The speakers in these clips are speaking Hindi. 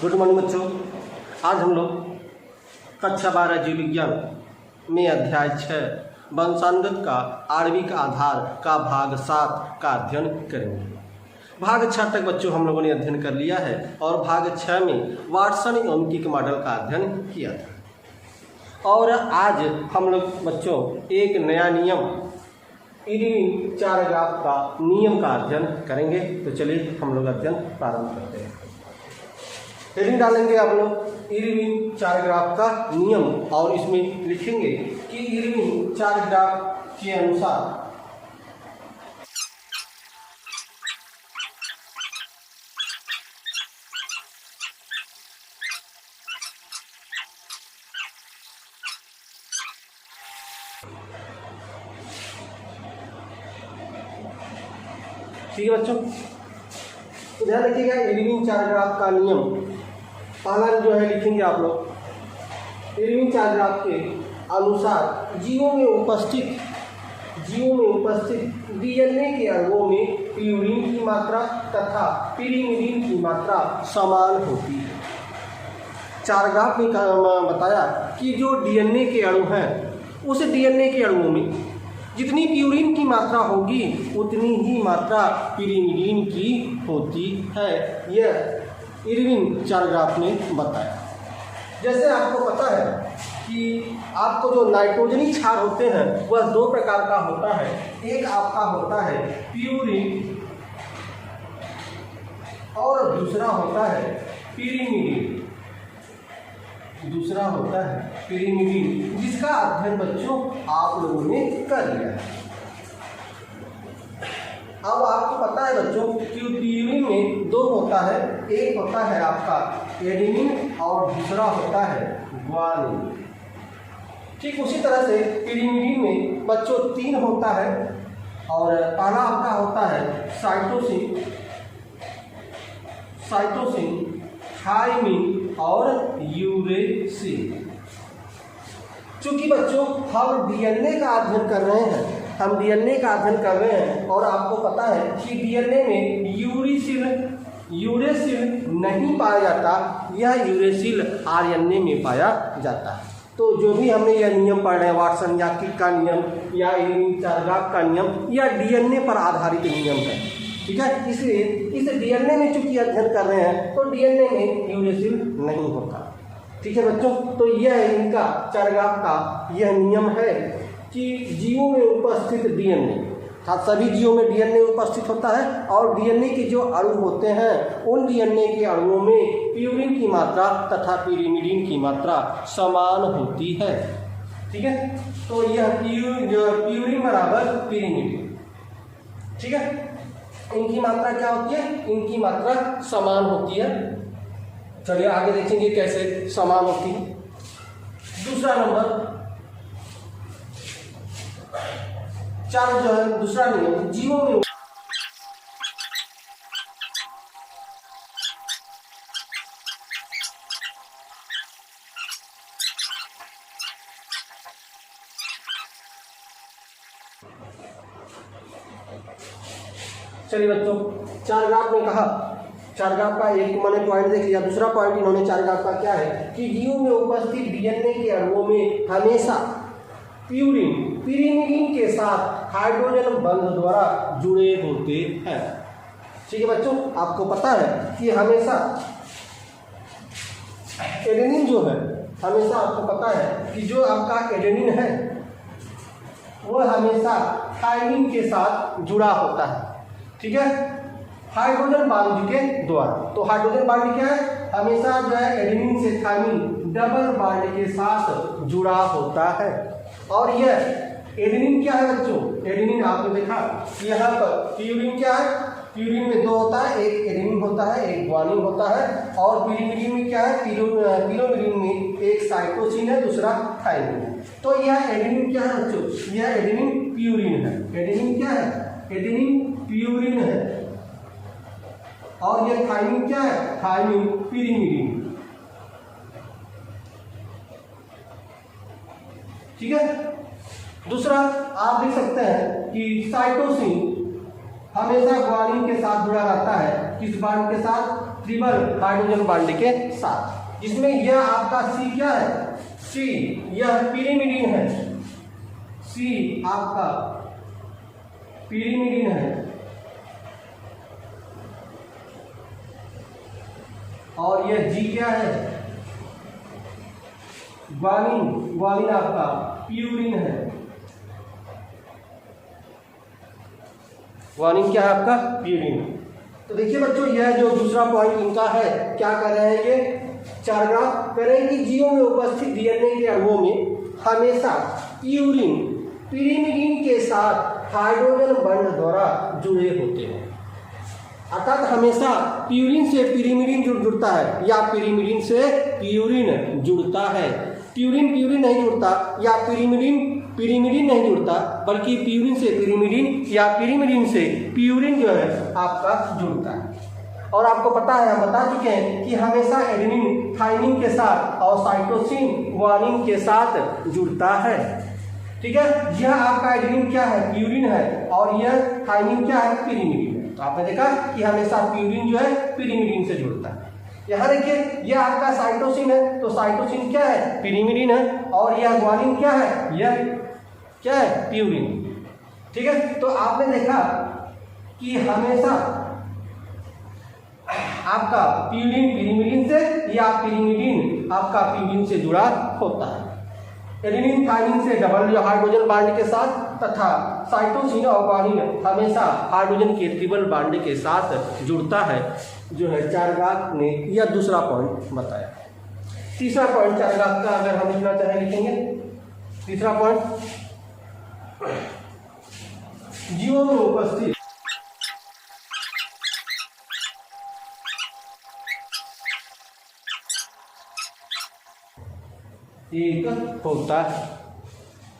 गुड मॉर्निंग बच्चों। आज हम लोग कक्षा 12 जीव विज्ञान में अध्याय 6 वंशानुगत का आणविक आधार का भाग 7 का अध्ययन करेंगे। भाग 6 तक बच्चों हम लोगों ने अध्ययन कर लिया है और भाग 6 में वाटसन यौगिक मॉडल का अध्ययन किया था। और आज हम लोग बच्चों एक नया नियम इरविन चार ग्राफ का नियम का अध्ययन करेंगे। तो चलिए हम लोग अध्ययन प्रारंभ करते हैं। हेडिंग डालेंगे आप लोग इरविन चार ग्राफ का नियम और इसमें लिखेंगे कि इरविन चार ग्राफ के अनुसार ठीक है बच्चों, तो ध्यान रखिएगा इरविन चार ग्राफ का नियम पहला जो है लिखेंगे आप लोग। इरविन चार ग्राफ के अनुसार जीवों में उपस्थित डीएनए के अणुओं में प्यूरिन की मात्रा तथा पिरीमिडीन की मात्रा समान होती है। चार ग्राफ में बताया कि जो डीएनए के अणु हैं उस डीएनए के अणुओं में जितनी प्यूरिन की मात्रा होगी उतनी ही मात्रा पिरीमिडीन की होती है। यह इरविन चार ग्राफ ने बताया। जैसे आपको पता है कि आपको जो नाइट्रोजनी क्षार होते हैं वह दो प्रकार का होता है। एक आपका होता है प्यूरिन और दूसरा होता है पिरीमिडीन। जिसका अध्ययन बच्चों आप लोगों ने कर लिया है। अब आपको पता है बच्चों कि प्यूरिन में दो होता है, एक होता है आपका एडेनिन और दूसरा होता है ग्वानिन। ठीक उसी तरह से पिरीमिडीन में बच्चों तीन होता है और पहला आपका होता है साइटोसिन, थायमिन और यूरेसिल। चूंकि बच्चों हम डीएनए का अध्ययन कर रहे हैं, और आपको पता है कि डीएनए में यूरेसिल नहीं पाया जाता, यह यूरेसिल आरएनए में पाया जाता है। तो जो भी हमने यह नियम पढ़ रहे हैं वाटसन याकिक का नियम या इरविन चार ग्राफ का नियम, यह डीएनए पर आधारित नियम है। ठीक है, इसलिए इस डीएनए में चूंकि अध्ययन कर रहे हैं तो डीएनए में यूरेसिल नहीं होता। ठीक है बच्चों, तो यह इनका चार ग्राफ का यह नियम है कि जीवों में उपस्थित डीएनए, सभी जीवों में डीएनए उपस्थित होता है और डीएनए के जो अणु होते हैं उन डीएनए के अणुओं में प्यूरिन की मात्रा तथा पिरीमिडीन की मात्रा समान होती है। ठीक है, तो यह प्यूरिन बराबर पिरीमिडीन। ठीक है, इनकी मात्रा क्या होती है? इनकी मात्रा समान होती है। चलिए आगे देखेंगे कैसे समान होती है। दूसरा नंबर चार जो है दूसरा नियम जीवों में चलिए बच्चों, चार ग्राफ ने कहा, चार ग्राफ का एक मैंने पॉइंट देख लिया। दूसरा पॉइंट इन्होंने चार ग्राफ का क्या है कि जीवों में उपस्थित डीएनए के अणुओं में हमेशा पिरीमिडीन के साथ हाइड्रोजन बंध द्वारा जुड़े होते हैं। ठीक है बच्चों, आपको पता है कि हमेशा एडेनिन जो है, हमेशा आपको पता है कि जो आपका एडेनिन है वह हमेशा थायमिन के साथ जुड़ा होता है। ठीक है, हाइड्रोजन बांड के द्वारा। तो हाइड्रोजन बांड क्या है? हमेशा जो है एडेनिन से थायमिन डबल बांड के साथ जुड़ा होता है। और यह एडेनिन क्या है बच्चों? एडेनिन आपने देखा यहाँ पर प्यूरिन क्या है? प्यूरिन में दो होता है, एक एडेनिन होता है, एक ग्वानिन होता है। और पिरीमिडीन में क्या है? पिरीमिडीन में एक साइटोसिन है, दूसरा थायमिन। तो यह एडेनिन क्या है बच्चों? यह एडेनिन प्यूरिन है। एडेनिन क्या है? एडेनिन प्यूरिन है। और यह थायमिन क्या है? Thymine pyrimidine. ठीक है, दूसरा आप देख सकते हैं कि साइटोसिन हमेशा ग्वानिन के साथ जुड़ा रहता है। किस बांड के साथ? ट्रिपल हाइड्रोजन बॉन्ड के साथ, जिसमें यह आपका C क्या है, C यह पिरिमिडीन है, C आपका पिरिमिडीन है, और यह G क्या है, ग्वानिन, ग्वानिन आपका प्यूरिन है, ग्वानिन क्या है आपका, प्यूरिन। तो देखिए बच्चों, यह जो दूसरा पॉइंट इनका है, क्या कर रहे हैं ये चार ग्राफ कर रहे हैं कि जीवों में उपस्थित डीएनए के अणुओं में हमेशा प्यूरिन पिरिमिडीन के साथ हाइड्रोजन बंध द्वारा जुड़े होते हैं। अर्थात हमेशा प्यूरिन से पिरिमिडीन जुड़ता है या पिरिमिडीन से प्यूरिन जुड़ता है, प्यूरिन प्यूरिन नहीं जुड़ता या पिरिमिडीन पिरिमिडीन नहीं जुड़ता, बल्कि प्यूरिन से पिरिमिडीन या पिरिमिडीन से प्यूरिन जो है आपका जुड़ता है। और आपको पता है, हम बता चुके हैं कि हमेशा एडेनिन थाइमिन के साथ और साइटोसिन ग्वानिन के साथ जुड़ता है। ठीक है, यह आपका एडेनिन क्या है, प्यूरिन है, और यह थाइमिन क्या है, पिरिमिडीन है। तो आपने देखा कि हमेशा प्यूरिन जो है पिरिमिडीन से जुड़ता है। यहाँ देखिए, यह आपका साइटोसिन है, तो साइटोसिन क्या है, पिरिमिडीन है, और यह ग्वानिन क्या है, यह क्या है, प्यूरिन। ठीक है, तो आपने देखा कि हमेशा आपका प्यूरिन पिरिमिडीन से या पिरिमिडीन आपका प्यूरिन से जुड़ा होता है। एडेनिन थाइमिन से डबल हाइड्रोजन बॉन्ड के साथ तथा साइटोसिन और ग्वानिन हमेशा हाइड्रोजन के ट्रिपल बॉन्ड के साथ जुड़ता है, जो है चारगाक ने यह दूसरा पॉइंट बताया। तीसरा पॉइंट चारगाक का अगर हम लिखना चाहें लिखेंगे। तीसरा पॉइंट, जीवों में उपस्थित एक होता है,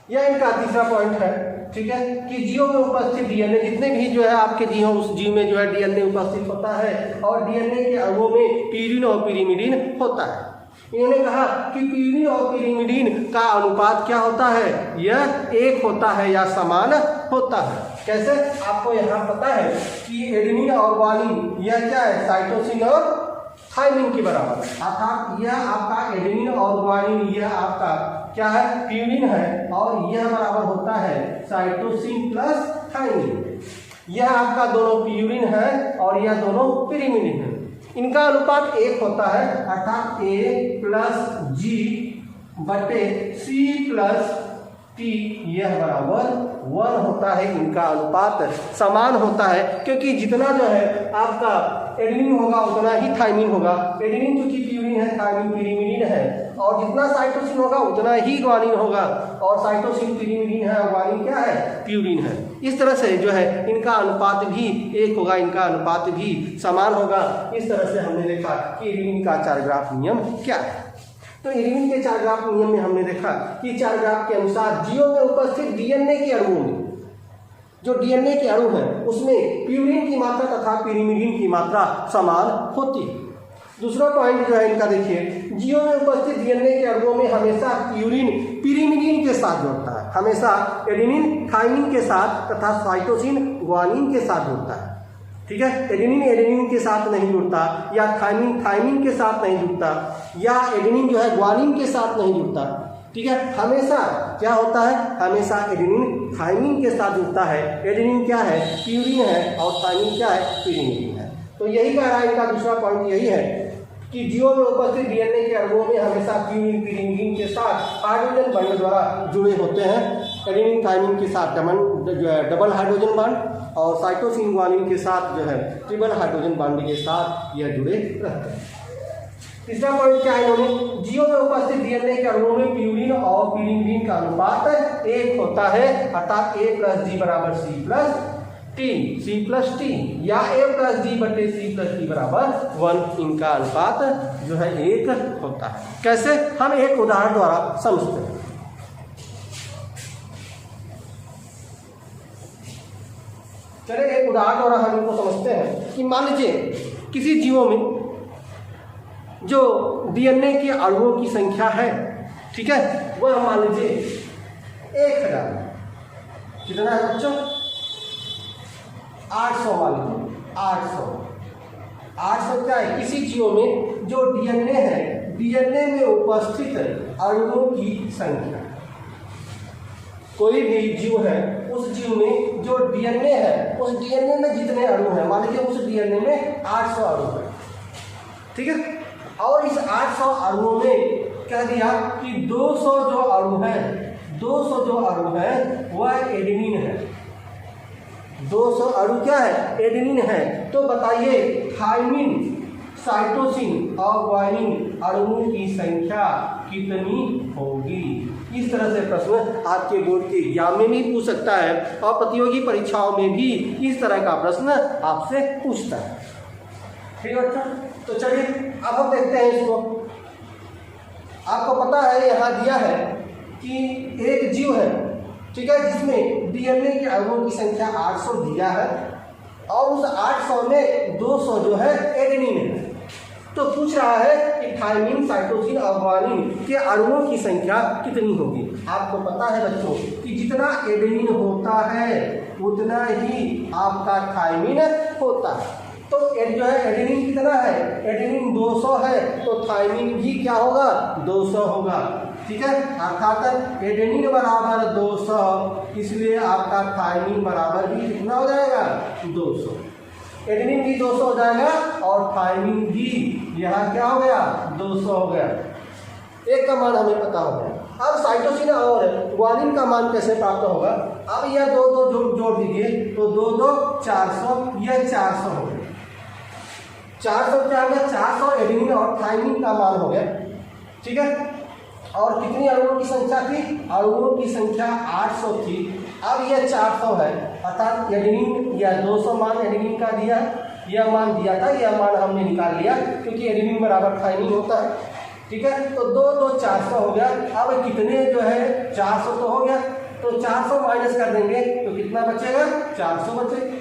यह इनका तीसरा पॉइंट है। ठीक है, कि जीवों में उपस्थित डीएनए, जितने भी जो है आपके जीव उस जीव में जो है डीएनए उपस्थित होता है, और डीएनए के अणुओं में प्यूरिन और पिरिमिडीन होता है। इन्होंने कहा कि प्यूरिन और पिरिमिडीन का अनुपात क्या होता है, यह एक होता है या समान होता है। कैसे, आपको यहाँ पता है कि एडेनिन और ग्वानिन यह क्या है, साइटोसिन और थाइमिन के बराबर, अर्थात यह आपका एडेनिन और ग्वानिन यह आपका क्या है, प्यूरिन है, और यह बराबर होता है साइटोसिन प्लस थाइमिन। यह आपका दोनों प्यूरिन है और यह दोनों पिरिमिडीन है। इनका अनुपात एक होता है, अर्थात A प्लस जी बटे C प्लस T यह बराबर 1 होता है। इनका अनुपात समान होता है, क्योंकि जितना जो है आपका एडेनिन होगा उतना ही थाइमिन होगा। एडेनिन चूंकि प्यूरिन है, थाइमिन पिरिमिडीन है, और जितना साइटोसिन होगा उतना ही ग्वानिन होगा, और साइटोसिन पिरिमिडीन है और ग्वानिन क्या है, प्यूरिन है। इस तरह से जो है इनका अनुपात भी एक होगा, इनका अनुपात भी समान होगा। इस तरह से हमने देखा कि एडेनिन का चार ग्राफ नियम क्या है। तो एडेनिन के चार ग्राफ नियम में हमने देखा कि चार ग्राफ के अनुसार जीवों में उपस्थित डीएनए के अणुओं में, जो डीएनए के अणु हैं उसमें प्यूरिन की मात्रा तथा पिरिमिडीन की मात्रा समान होती है। दूसरा पॉइंट जो है इनका देखिए, जीवों में उपस्थित डीएनए के अणुओं में हमेशा प्यूरिन पिरिमिडीन के साथ जुड़ता है, हमेशा एडेनिन थाइमिन के साथ तथा साइटोसिन ग्वानिन के साथ जुड़ता है। ठीक है, एडेनिन एडेनिन के साथ नहीं जुड़ता, या थाइमिन थाइमिन के साथ नहीं जुड़ता, या एडेनिन जो है ग्वानिन के साथ नहीं जुड़ता। ठीक है, हमेशा क्या होता है, हमेशा एडेनिन थाइमिन के साथ जुड़ता है। एडेनिन क्या है, प्यूरिन है, और थाइमिन क्या है, पिरिमिडीन है। तो यही कह रहा है इनका दूसरा पॉइंट यही है कि जीवों में उपस्थित डीएनए के अणुओं में हमेशा प्यूरिन पिरिमिडीन के साथ हाइड्रोजन बॉन्ड द्वारा जुड़े होते हैं। एडेनिन थाइमिन के साथ डबल हाइड्रोजन बॉन्ड, और साइटोसिन ग्वानिन के साथ जो है ट्रिपल हाइड्रोजन बॉन्ड के साथ यह जुड़े रहते हैं। तीसरा पॉइंट क्या है, इन्होंने जीवों में उपस्थित डीएनए के अणुओं में प्यूरिन और पिरिमिडीन का अनुपात एक होता है, अर्थात A प्लस जी बराबर C प्लस टी, या A प्लस जी बटे C प्लस टी बराबर 1। इनका अनुपात जो है एक होता है। कैसे, हम एक उदाहरण द्वारा समझते हैं। चलिए एक उदाहरण द्वारा हम इनको समझते हैं कि मान लीजिए किसी जीवों में जो डीएनए के अणुओं की संख्या है, ठीक है, वह मान लीजिए 1000, कितना है बच्चों, 800 मान लीजिए 800। 800 क्या है, किसी जीव में जो डीएनए है, डीएनए में उपस्थित अणुओं की संख्या। कोई भी जीव है, उस जीव में जो डीएनए है, उस डीएनए में जितने अणु हैं, मान लीजिए उस डीएनए में 800 अणु है, ठीक है। और इस 800 अणुओं में कह दिया कि 200 जो अणु है, 200 जो अणु है वह एडेनिन है। 200 अणु क्या है, एडेनिन है। तो बताइए थायमिन, साइटोसिन और ग्वानिन अणुओं की संख्या कितनी होगी। इस तरह से प्रश्न आपके बोर्ड के एग्जाम में भी पूछ सकता है और प्रतियोगी परीक्षाओं में भी इस तरह का प्रश्न आपसे पूछता है, ठीक है बच्चों। तो चलिए अब हम देखते हैं इसको। आपको पता है यहाँ दिया है कि एक जीव है, ठीक है, जिसमें डीएनए के अणुओं की संख्या 800 दिया है और उस 800 में 200 जो है एडेनिन है। तो पूछ रहा है कि थायमिन, साइटोसिन और ग्वानिन के अणुओं की संख्या कितनी होगी। आपको पता है बच्चों कि जितना एडेनिन होता है उतना ही आपका थायमिन होता है। तो जो है एडेनिन कितना है, एडेनिन 200 है, तो थायमिन भी क्या होगा, 200 होगा, ठीक है। अर्थात एडेनिन बराबर 200, इसलिए आपका थायमिन बराबर भी कितना हो जाएगा, 200। एडेनिन भी 200 हो जाएगा और थायमिन भी यहाँ क्या हो गया, 200 हो गया। एक का मान हमें पता हो गया। अब साइटोसिन और ग्वानिन का मान कैसे प्राप्त होगा। अब यह 2 जोड़ दीजिए, तो 2 2 400, यह 400 हो गया। 400 क्या हो गया, 400 एडेनिन और थायमिन का मान हो गया, ठीक है। और कितनी अणुओं की संख्या थी, अणुओं की संख्या 800 थी। अब यह 400 है, अर्थात एडेनिन या 200 मान एडेनिन का दिया, यह मान दिया था, यह मान हमने निकाल लिया क्योंकि एडेनिन बराबर थायमिन होता है, ठीक है। तो 2 2 400 हो गया। अब कितने जो है 400 तो हो गया, तो 400 माइनस कर देंगे तो कितना बचेगा, 400 बचेगा,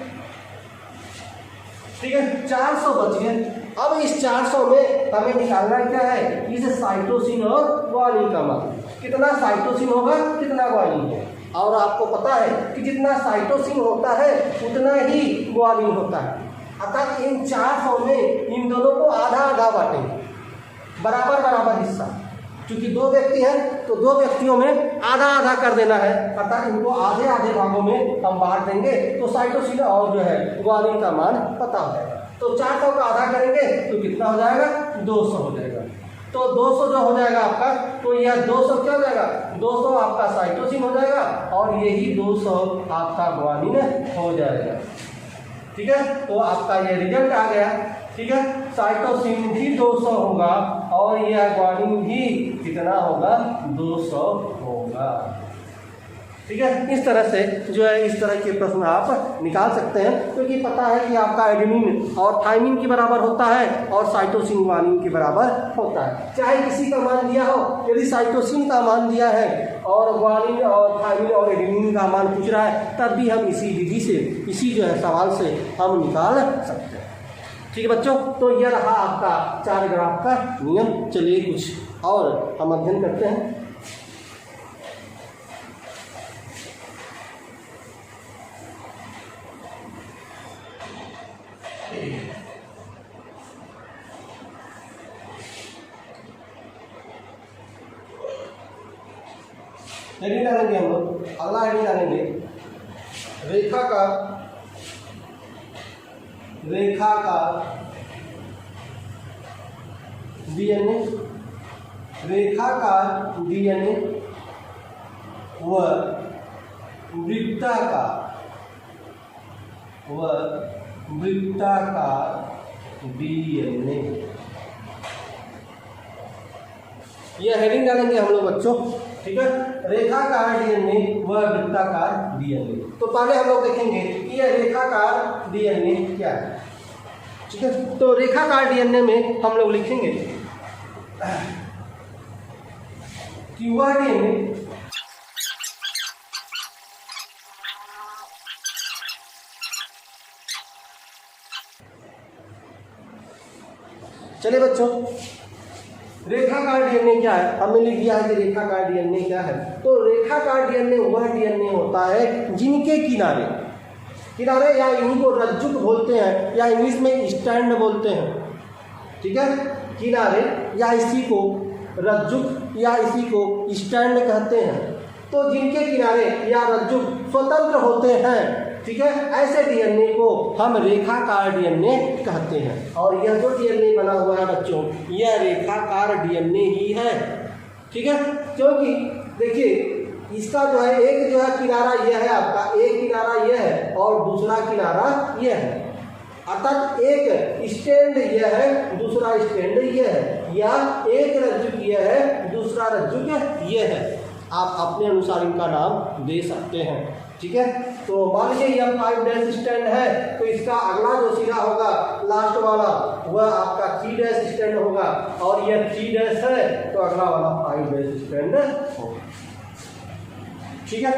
ठीक है। 400 बच गए। अब इस 400 में हमें निकालना क्या है, इस साइटोसिन और ग्वानिन का मान। कितना साइटोसिन होगा, कितना ग्वानिन होगा। और आपको पता है कि जितना साइटोसिन होता है उतना ही ग्वानिन होता है। अर्थात इन 400 में इन दोनों को आधा आधा बांटेंगे, बराबर बराबर हिस्सा। क्योंकि 2 व्यक्ति हैं तो 2 व्यक्तियों में आधा आधा कर देना है, अर्थात इनको आधे आधे भागों में हम बांट देंगे तो साइटोसिन और जो है ग्वानिन का मान पता हो जाएगा। तो 400 का आधा करेंगे तो कितना हो जाएगा, 200 हो जाएगा। तो 200 जो हो जाएगा आपका, तो यह 200 क्या हो जाएगा, 200 आपका साइटोसिन हो जाएगा और यही 200 आपका ग्वानिन हो जाएगा, ठीक है। तो आपका ये रिजल्ट आ गया, ठीक है। साइटोसिन भी 200 होगा और यह ग्वानिन भी कितना होगा, 200 होगा, ठीक है। इस तरह से जो है इस तरह के प्रश्न आप निकाल सकते हैं, क्योंकि पता है कि आपका एडेनिन और थायमिन के बराबर होता है और साइटोसिन ग्वानिन के बराबर होता है। चाहे किसी का मान दिया हो, यदि साइटोसिन का मान दिया है और ग्वानिन और थायमिन और एडेनिन का मान पूछ रहा है, तब भी हम इसी विधि से, इसी जो है सवाल से हम निकाल सकते हैं, ठीक है बच्चों। तो यह रहा आपका 4 ग्राफ का नियम। चलिए कुछ और हम अध्ययन करते हैं। हेडिंग डालेंगे हम लोग, अगला हेडिंग डालेंगे रेखा का डीएनए, रेखा का डीएनए व वृत्ताकार डीएनए। यह हेडिंग डालेंगे हम लोग बच्चों, ठीक है। रेखाकार डीएनए व वृत्ताकार डीएनए। तो पहले हम लोग देखेंगे कि यह रेखाकार डीएनए क्या है, ठीक है। तो रेखाकार डीएनए में हम लोग लिखेंगे कि वह डीएनए चलिए बच्चों, रेखाकार डीएनए क्या है, हमने लिख दिया है कि रेखाकार डीएनए क्या है। तो रेखाकार डीएनए वह डीएनए होता है जिनके किनारे किनारे या इन्हीं को रज्जुक बोलते हैं या इंग्लिश में स्टैंड बोलते हैं। ठीक है, किनारे या इसी को रज्जुक या इसी को स्टैंड कहते हैं। तो जिनके किनारे या रज्जुक स्वतंत्र होते हैं, ठीक है, ऐसे डीएनए को हम रेखाकार डीएनए कहते हैं। और यह जो डीएनए बना हुआ है बच्चों, यह रेखाकार डीएनए ही है। ठीक है, क्योंकि देखिए इसका जो है एक जो है किनारा यह है आपका, एक किनारा यह है और दूसरा किनारा यह है। अर्थात एक स्टैंड यह है, दूसरा स्टैंड यह है, या एक रज्जुक यह है, दूसरा रज्जुक यह है। आप अपने अनुसार इनका नाम दे सकते हैं। ठीक है, तो मान लीजिए यह 5' स्टैंड है, तो इसका अगला जो सिरा होगा लास्ट वाला वह आपका 3' स्टैंड होगा, और यह 3' है तो अगला वाला 5' स्टैंड होगा। ठीक है,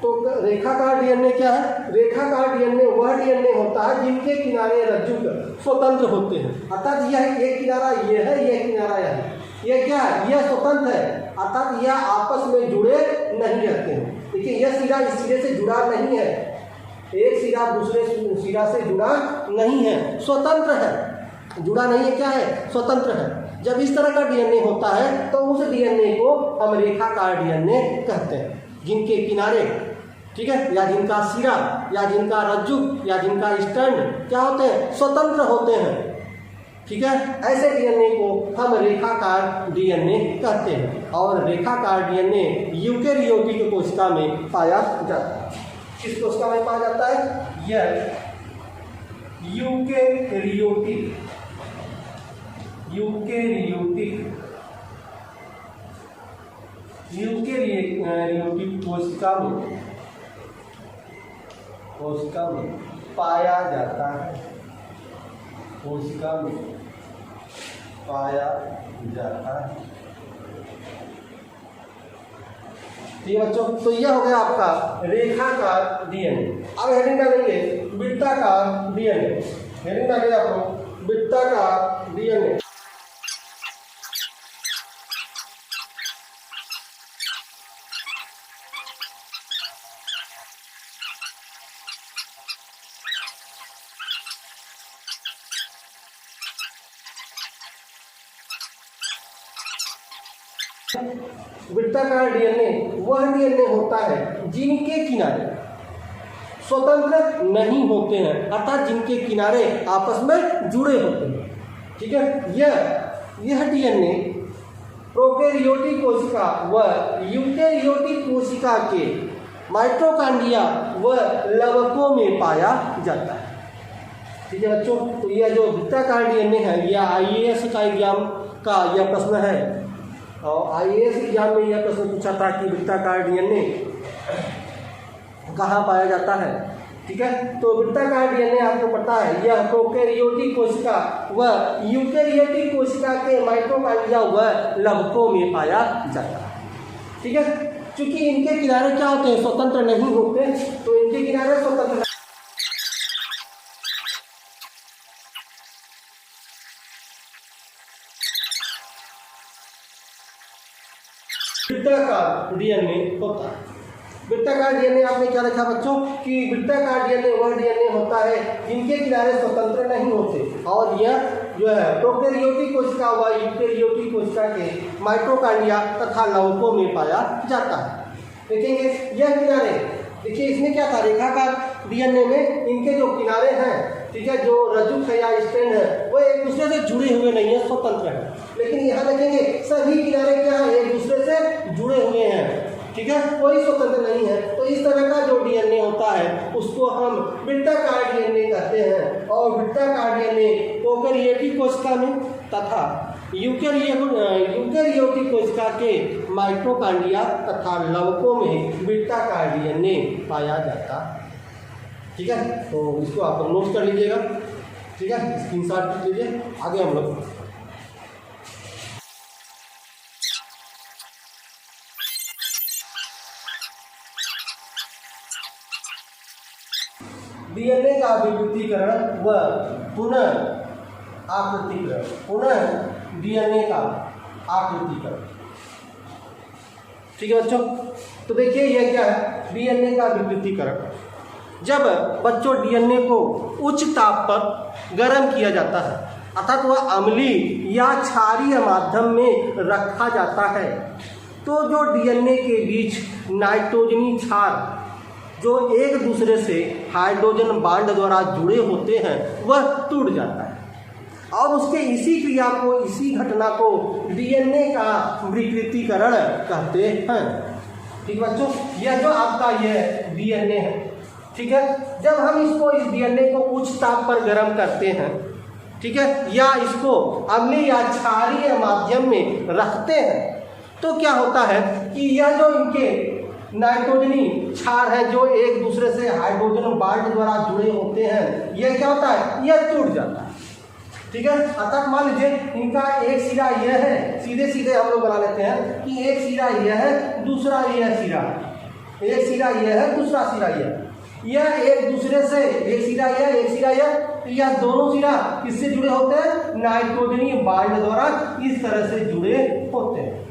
तो रेखाकार डीएनए क्या है? रेखाकार डीएनए वह डीएनए होता है जिनके किनारे रज्जुक स्वतंत्र होते हैं। अर्थात यह एक किनारा यह है, यह किनारा यह है, यह क्या है? यह स्वतंत्र है, अर्थात यह आपस में जुड़े नहीं रहते हैं। देखिए यह सिरा इस सिरे से जुड़ा नहीं है, एक सिरा दूसरे सिरा से जुड़ा नहीं है, स्वतंत्र है, जुड़ा नहीं है, क्या है? स्वतंत्र है। जब इस तरह का डीएनए होता है तो उस डीएनए को हम रेखाकार डीएनए कहते हैं, जिनके किनारे, ठीक है, या जिनका सिरा या जिनका रज्जुक या जिनका स्टैंड क्या होते हैं? स्वतंत्र होते हैं। ठीक है, ऐसे डीएनए को हम रेखाकार डीएनए कहते हैं। और रेखाकार डीएनए यूकेरियोटिक कोशिका में पाया जाता है। किस कोशिका में पाया जाता है? यह यूकेरियोटिक कोशिका में पाया जाता है। कोशिका में पाया जाता है। ठीक है बच्चों, तो यह हो गया आपका रेखाकार डीएनए। अब हेडिंग डालेंगे वृत्ताकार डीएनए। हेडिंग डालेंगे आपको वृत्ताकार डीएनए। वृत्ताकार डीएनए वह डीएनए होता है जिनके किनारे स्वतंत्र नहीं होते हैं, अर्थात जिनके किनारे आपस में जुड़े होते हैं। ठीक है, यह डीएनए प्रोकैरियोटिक कोशिका व यूकेरियोटिक कोशिका के माइटोकॉन्ड्रिया व लवकों में पाया जाता है। ठीक है बच्चों, तो यह जो वृत्ताकार डीएनए है यह आईएएस का एग्जाम का यह प्रश्न है, और आईएएस एग्जाम में यह प्रश्न पूछा था कि वृत्ताकार डीएनए कहाँ पाया जाता है। ठीक है, तो वृत्ताकार डीएनए आपको पता है यह प्रोकैरियोटिक कोशिका व यूकेरियोटिक कोशिका के माइटोकॉन्ड्रिया व लवकों में पाया जाता है। ठीक है, क्योंकि इनके किनारे क्या होते हैं? स्वतंत्र नहीं होते, तो इनके किनारे स्वतंत्र वृत्ताकार डीएनए होता है। वृत्ताकार डीएनए आपने क्या लिखा बच्चों कि वृत्ताकार डीएनए वह डीएनए होता है जिनके किनारे स्वतंत्र नहीं होते, और यह जो है प्रोकैरियोटिक कोशिका व यूकेरियोटिक कोशिका के माइटोकॉन्ड्रिया तथा लवकों में पाया जाता है। देखेंगे यह किनारे, देखिए इसमें क्या था? रेखाकार डीएनए में इनके जो किनारे हैं, ठीक है, जो रज्जुक है या स्टैंड है वो एक दूसरे से जुड़े हुए नहीं है, स्वतंत्र है। लेकिन यहाँ देखेंगे सभी किनारे क्या है? एक दूसरे से जुड़े हुए हैं। ठीक है, कोई स्वतंत्र नहीं है। तो इस तरह का जो डीएनए होता है उसको हम वृत्ताकार डीएनए कहते हैं। और वृत्ताकार डीएनए प्रोकैरियोटिक कोशिका में तथा यूकेरियोटिक कोशिका के माइटोकॉन्ड्रिया तथा लवकों में वृत्ताकार डीएनए पाया जाता है। ठीक है, तो इसको आप नोट कर लीजिएगा। ठीक है, स्क्रीनशॉट कर लीजिए। आगे हम लोग डीएनए का विकृतीकरण व पुनः आकृतीकरण। पुनः डीएनए का आकृतीकरण। ठीक है बच्चों, तो देखिए यह क्या है? डीएनए का विकृतीकरण। जब बच्चों डीएनए को उच्च ताप पर गर्म किया जाता है अर्थात वह अम्लीय या क्षारीय माध्यम में रखा जाता है तो जो डीएनए के बीच नाइट्रोजनी क्षार जो एक दूसरे से हाइड्रोजन बांड द्वारा जुड़े होते हैं वह टूट जाता है और उसके इसी क्रिया को, इसी घटना को डीएनए का विकृतीकरण कहते हैं। ठीक बच्चों, यह जो आपका यह डीएनए है, ठीक है, जब हम इसको इस डीएनए को उच्च ताप पर गर्म करते हैं, ठीक है, या इसको अम्लीय या क्षारीय माध्यम में रखते हैं तो क्या होता है कि यह जो इनके नाइट्रोजनी क्षार है जो एक दूसरे से हाइड्रोजन बांड द्वारा जुड़े होते हैं, यह क्या होता है, यह टूट जाता है। ठीक है, अर्थात मान लीजिए इनका एक सिरा यह है, सीधे सीधे हम लोग बना लेते हैं कि एक सिरा यह है, दूसरा यह सिरा, एक सिरा यह है, दूसरा सिरा यह एक दूसरे से एक सिरा यह दोनों सिरा किससे जुड़े होते हैं, नाइट्रोजनी बांड द्वारा इस तरह से जुड़े होते हैं।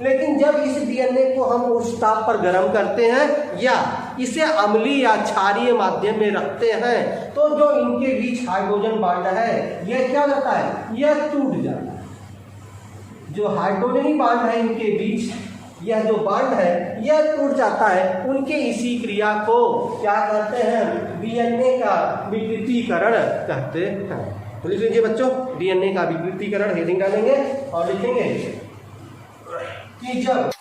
लेकिन जब इस डीएनए को हम उच्च ताप पर गर्म करते हैं या इसे अम्लीय या क्षारीय माध्यम में रखते हैं तो जो इनके बीच हाइड्रोजन बांड है यह क्या होता है, यह टूट जाता है। जो हाइड्रोजनी बांड है इनके बीच, यह जो बांड है यह टूट जाता है। उनके इसी क्रिया को क्या कहते हैं, डीएनए का विकृतीकरण कहते हैं। तो लिख लीजिए बच्चों, डीएनए का विकृतीकरण हेडिंग डालेंगे और लिखेंगे कि जब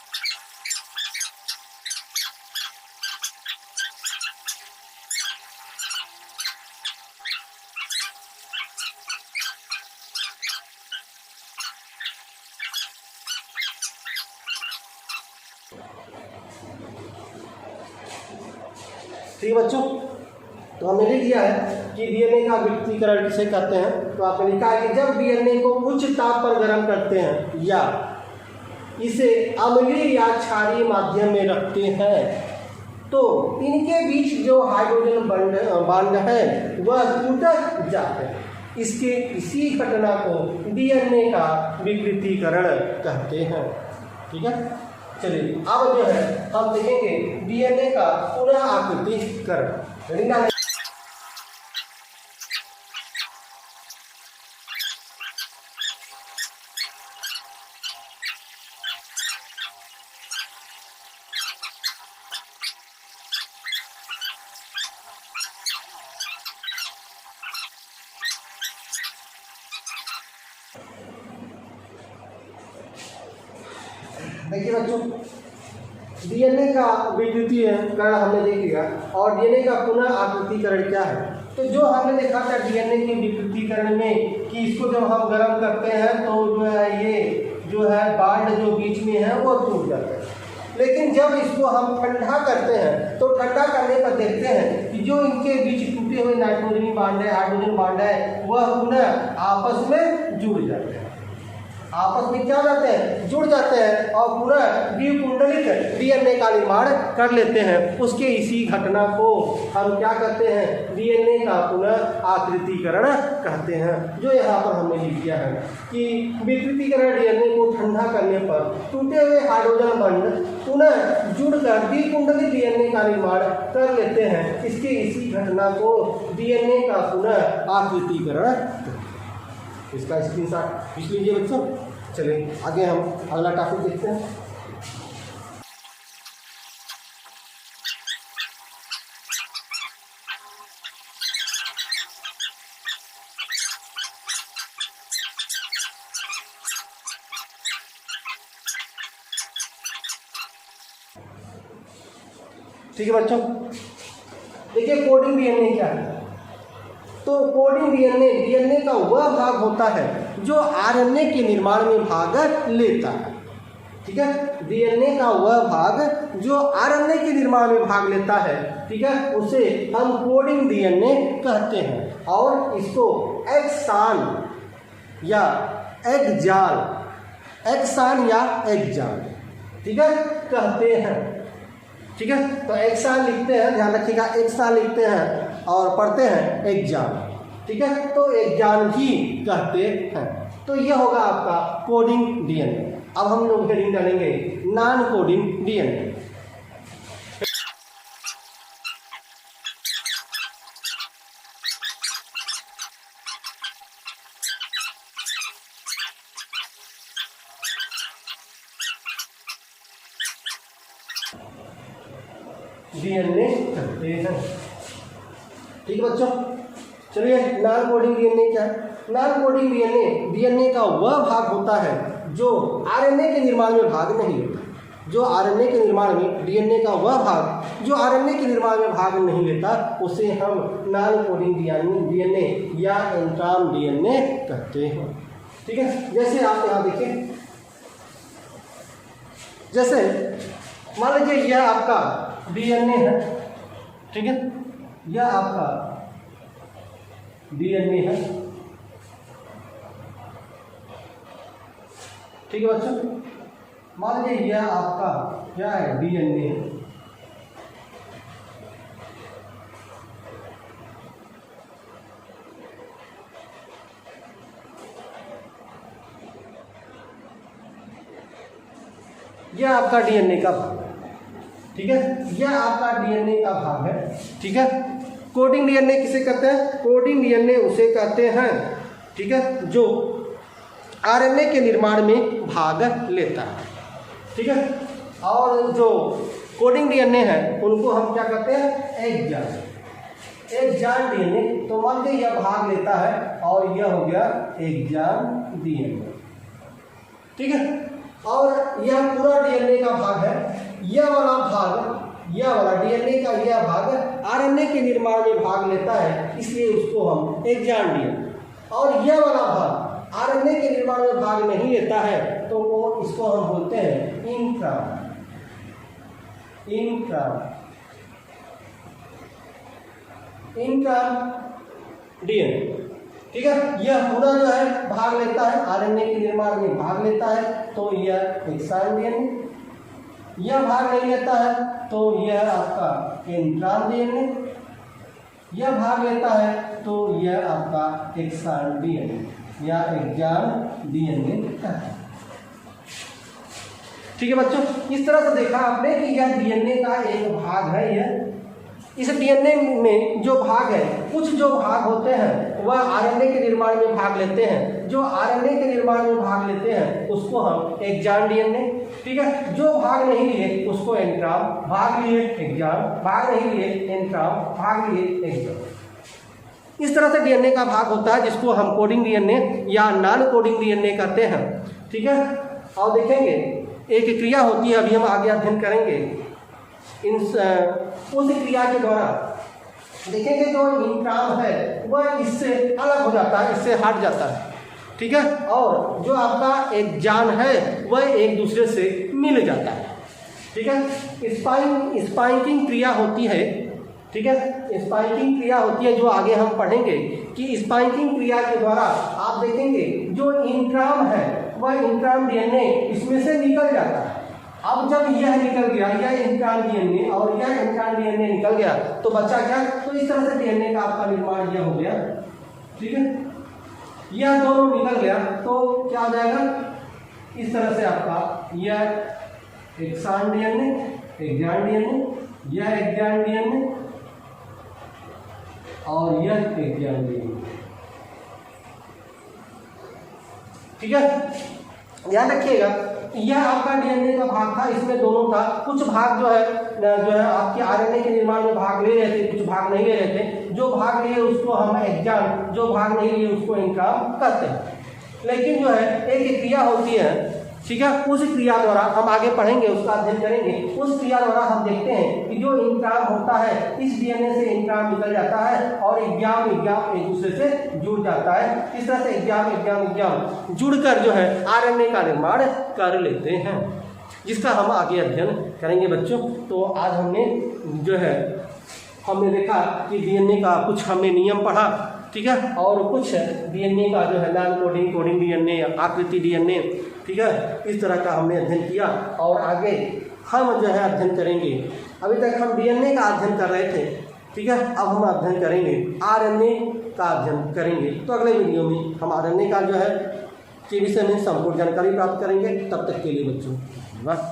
ठीक बच्चों, तो हमने लिख दिया है कि डीएनए का विकृतीकरण किसे कहते हैं। तो आपने लिखा है कि जब डीएनए को उच्च ताप पर गर्म करते हैं या इसे अम्लीय या क्षारीय माध्यम में रखते हैं तो इनके बीच जो हाइड्रोजन बांड है वह टूट जाते हैं। इसके इसी घटना को डीएनए का विकृतीकरण कहते हैं। ठीक है, चलिए अब जो है हम देखेंगे डीएनए का पुनः आकृतिकरण। देखिए बच्चों, डीएनए का विकृतीकरण हमने देख लिया और डीएनए का पुनः आकृतिकरण क्या है। तो जो हमने देखा था डीएनए के विकृतीकरण में कि इसको जब हम गर्म करते हैं तो जो है ये जो है बांड जो बीच में है वो टूट जाता है। लेकिन जब इसको हम ठंडा करते हैं तो ठंडा करने पर देखते हैं कि जो इनके बीच टूटे हुए नाइट्रोजनी बांड है, हाइड्रोजन बांड है, वह पुनः आपस में जुड़ जाते हैं। आपस में क्या जाते हैं, जुड़ जाते हैं और पूरा द्विकुंडलित डीएनए का निर्माण कर लेते हैं। उसके इसी घटना को हम क्या कहते हैं, डीएनए का पुनः आकृतिकरण कहते हैं। जो यहाँ पर हमने लिख दिया है कि विकृतीकरण डीएनए को ठंडा करने पर टूटे हुए हाइड्रोजन बंध पुनः जुड़कर द्विकुंडलित डीएनए का निर्माण कर लेते हैं। इसके इसी घटना को डीएनए का पुनः आकृतिकरण, इसका स्क्रीनशॉट खींच लीजिए बच्चों। चलिए आगे हम अगला टॉपिक देखते हैं। ठीक है बच्चों, देखिए कोडिंग डीएनए क्या है। तो कोडिंग डीएनए का वह भाग होता है जो आरएनए के निर्माण में भाग लेता है। ठीक है, डीएनए का वह भाग जो आरएनए के निर्माण में भाग लेता है, ठीक है, उसे हम कोडिंग डीएनए कहते हैं। और इसको एक्सान या एक्जाल, ठीक है, कहते हैं। ठीक है, तो एक्सान लिखते हैं, ध्यान रखिएगा, एक्सान लिखते हैं और पढ़ते हैं एक्जाम। ठीक है, तो एक्जाम ही कहते हैं। तो यह होगा आपका कोडिंग डीएनए। अब हम लोग हेडिंग डालेंगे नॉन कोडिंग डीएनए। डीएनए कहते हैं। ठीक है बच्चों, चलिए नॉन कोडिंग डीएनए क्या है? नॉन कोडिंग डीएनए का वह भाग होता है जो आरएनए के निर्माण में भाग नहीं लेता। जो आरएनए के निर्माण में डीएनए का वह भाग जो आरएनए के निर्माण में भाग नहीं लेता उसे हम नॉन कोडिंग डीएनए या इंट्राम डीएनए कहते हैं। ठीक है, जैसे आप यहाँ देखिए, जैसे मान लीजिए यह आपका डीएनए है, ठीक है, यह आपका डीएनए है, ठीक है बच्चों। मान लीजिए यह आपका क्या है, डीएनए है। यह आपका डीएनए का भाग है, ठीक है, यह आपका डीएनए का भाग है। ठीक है, कोडिंग डीएनए किसे कहते हैं? कोडिंग डीएनए उसे कहते हैं, ठीक है, जो आरएनए के निर्माण में भाग लेता है। ठीक है, और जो कोडिंग डीएनए है उनको हम क्या कहते हैं? एक्जान डीएनए। तो मान लीजिए यह भाग लेता है और यह हो गया एक्जान डीएनए। ठीक है, और यह पूरा डीएनए का भाग है। यह वाला भाग, यह वाला डीएनए का यह भाग आरएनए के निर्माण में भाग लेता है, इसलिए उसको हम एक्जान डीएनए। और यह वाला भाग आरएनए के निर्माण में भाग नहीं लेता है तो वो इसको हम बोलते हैं इंट्राम डीएनए। ठीक है, यह पूरा जो है भाग लेता है, आरएनए के निर्माण में भाग लेता है तो यह एक्सान डीएनए। यह भाग नहीं लेता है तो यह आपका इंट्राम डीएनए। यह भाग लेता है तो यह आपका एक्सान डीएनए या एक्जान डीएनए है। ठीक है बच्चों, इस तरह से देखा आपने कि यह डीएनए का एक भाग है। यह इस डीएनए में जो भाग है, कुछ जो भाग होते हैं वह आरएनए के निर्माण में भाग लेते हैं। जो आरएनए के निर्माण में भाग लेते हैं उसको हम एक्जान डीएनए, ठीक है, जो भाग नहीं लिए उसको इंट्राम, भाग लिए एक्जान, भाग नहीं लिए इंट्राम, भाग लिए एक्जान। इस तरह से डीएनए का भाग होता है जिसको हम कोडिंग डीएनए या नॉन कोडिंग डीएनए कहते हैं। ठीक है, और देखेंगे एक क्रिया होती है, अभी हम आगे अध्ययन करेंगे। उस क्रिया के द्वारा देखेंगे जो इंट्राम है वह इससे अलग हो जाता है, इससे हट जाता है। ठीक है, और जो आपका एक्जान है वह एक दूसरे से मिल जाता है। ठीक है, स्पाइकिंग क्रिया होती है। ठीक है, स्पाइकिंग क्रिया होती है जो आगे हम पढ़ेंगे कि स्पाइकिंग क्रिया के द्वारा आप देखेंगे जो इंट्राम है वह इंट्राम डीएनए इसमें से निकल जाता है। अब जब यह निकल गया, यह इंट्राम डीएनए और यह इंट्राम डीएनए निकल गया तो बचा क्या? तो इस तरह से डीएनए का आपका निर्माण यह हो गया। ठीक है, यह दोनों निकल गया तो क्या हो जाएगा? इस तरह से आपका यह एक्सान डीएनए, एक्जान डीएनए, यह एक्जान डीएनए और यह एक्जान डीएनए। ठीक है, ध्यान रखिएगा, यह आपका डीएनए का भाग था, इसमें दोनों था। कुछ भाग जो है आपके आरएनए के निर्माण में भाग ले रहे थे, कुछ भाग नहीं ले रहे थे। जो भाग लिए उसको हम एक्जान, जो भाग नहीं लिए उसको इंट्राम कहते हैं। लेकिन जो है एक क्रिया होती है, ठीक है, उस क्रिया द्वारा हम आगे पढ़ेंगे, उसका अध्ययन करेंगे। उस क्रिया द्वारा हम देखते हैं कि जो इंट्राम होता है इस डीएनए से इंट्राम निकल जाता है और एक्जाम एक दूसरे से जुड़ जाता है। इस तरह से एक्जाम जुड़कर जो है आरएनए का निर्माण कर लेते हैं, जिसका हम आगे अध्ययन करेंगे बच्चों। तो आज हमने देखा कि डीएनए का कुछ हमने नियम पढ़ा, ठीक है, और कुछ डीएनए का जो है नॉन कोडिंग, कोडिंग डीएनए, आकृति डीएनए, ठीक है, इस तरह का हमने अध्ययन किया। और आगे हम जो है अध्ययन करेंगे, अभी तक हम डीएनए का अध्ययन कर रहे थे, ठीक है, अब हम अध्ययन करेंगे आरएनए का अध्ययन करेंगे। तो अगले वीडियो में हम आरएनए का जो है के विषय में संपूर्ण जानकारी प्राप्त करेंगे। तब तक के लिए बच्चों धन्यवाद।